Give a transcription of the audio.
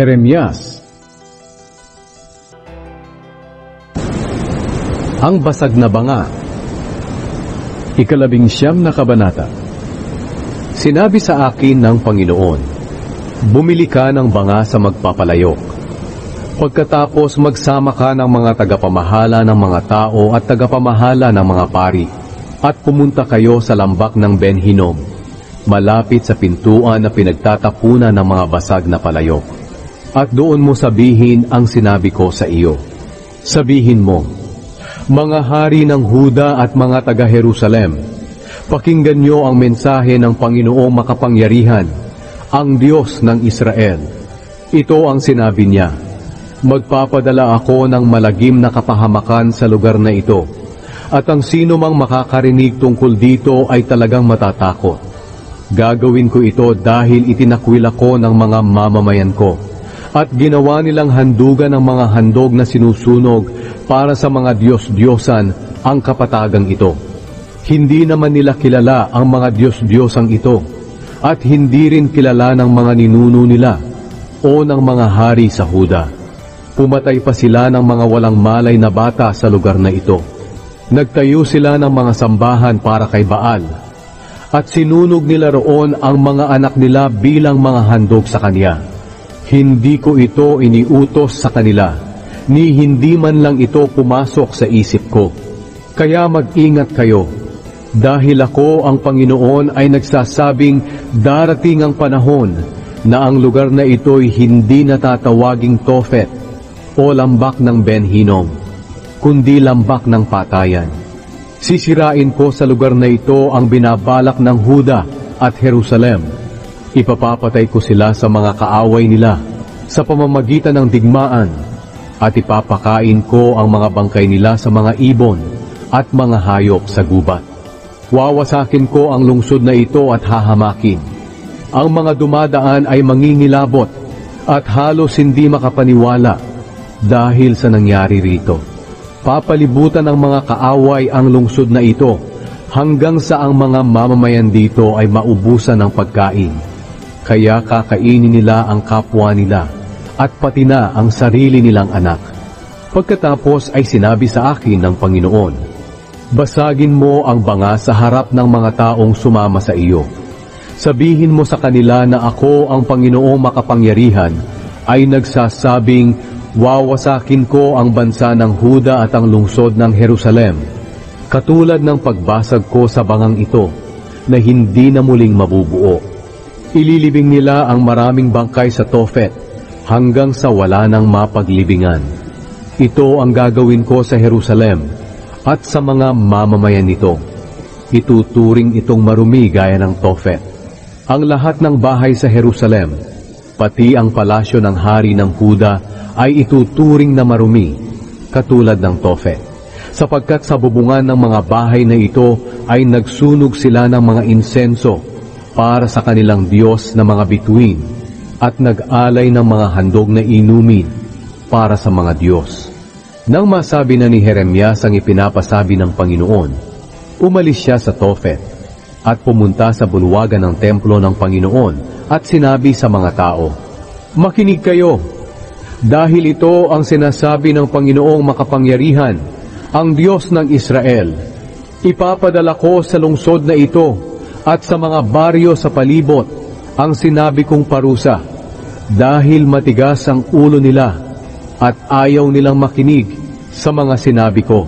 Jeremias. Ang basag na banga. 11 na kabanata. Sinabi sa akin ng Panginoon, bumili ka ng banga sa magpapalayok. Pagkatapos magsama ka ng mga tagapamahala ng mga tao at tagapamahala ng mga pari, at pumunta kayo sa lambak ng Ben Hinnom, malapit sa pintuan na pinagtatapunan ng mga basag na palayok. At doon mo sabihin ang sinabi ko sa iyo. Sabihin mo, mga hari ng Huda at mga taga-Jerusalem, pakinggan niyo ang mensahe ng Panginoong makapangyarihan, ang Diyos ng Israel. Ito ang sinabi niya, magpapadala ako ng malagim na kapahamakan sa lugar na ito, at ang sino mang makakarinig tungkol dito ay talagang matatakot. Gagawin ko ito dahil itinakwil ako ng mga mamamayan ko, at ginawa nilang handugan ng mga handog na sinusunog para sa mga Diyos-Diyosan ang kapatagang ito. Hindi naman nila kilala ang mga Diyos-Diyosang ito, at hindi rin kilala ng mga ninuno nila o ng mga hari sa Huda. Pumatay pa sila ng mga walang malay na bata sa lugar na ito. Nagtayo sila ng mga sambahan para kay Baal, at sinunog nila roon ang mga anak nila bilang mga handog sa kanya. Hindi ko ito iniutos sa kanila, ni hindi man lang ito pumasok sa isip ko. Kaya mag-ingat kayo, dahil ako ang Panginoon ay nagsasabing darating ang panahon na ang lugar na ito'y hindi natatawaging Tophet o lambak ng Ben Hinnom, kundi lambak ng patayan. Sisirain ko sa lugar na ito ang binabalak ng Huda at Jerusalem. Ipapapatay ko sila sa mga kaaway nila sa pamamagitan ng digmaan, at ipapakain ko ang mga bangkay nila sa mga ibon at mga hayop sa gubat. Wawasakin ko ang lungsod na ito at hahamakin. Ang mga dumadaan ay mangingilabot at halos hindi makapaniwala dahil sa nangyari rito. Papalibutan ng mga kaaway ang lungsod na ito hanggang sa ang mga mamamayan dito ay maubusan ng pagkain. Kaya kakainin nila ang kapwa nila at pati na ang sarili nilang anak. Pagkatapos ay sinabi sa akin ng Panginoon, basagin mo ang banga sa harap ng mga taong sumama sa iyo. Sabihin mo sa kanila na ako ang Panginoong makapangyarihan ay nagsasabing, wawasakin ko ang bansa ng Huda at ang lungsod ng Jerusalem, katulad ng pagbasag ko sa bangang ito na hindi na muling mabubuo. Ililibing nila ang maraming bangkay sa Tophet hanggang sa wala nang mapaglibingan. Ito ang gagawin ko sa Jerusalem at sa mga mamamayan nito. Ituturing itong marumi gaya ng Tophet. Ang lahat ng bahay sa Jerusalem, pati ang palasyo ng hari ng Huda, ay ituturing na marumi, katulad ng Tophet. Sapagkat sa bubungan ng mga bahay na ito ay nagsunog sila ng mga insenso para sa kanilang Diyos na mga bituin, at nag-alay ng mga handog na inumin para sa mga Diyos. Nang masabi na ni Jeremias ang ipinapasabi ng Panginoon, umalis siya sa Tophet at pumunta sa bulwagan ng templo ng Panginoon at sinabi sa mga tao, makinig kayo, dahil ito ang sinasabi ng Panginoong makapangyarihan, ang Diyos ng Israel. Ipapadala ko sa lungsod na ito at sa mga baryo sa palibot ang sinabi kong parusa, dahil matigas ang ulo nila at ayaw nilang makinig sa mga sinabi ko.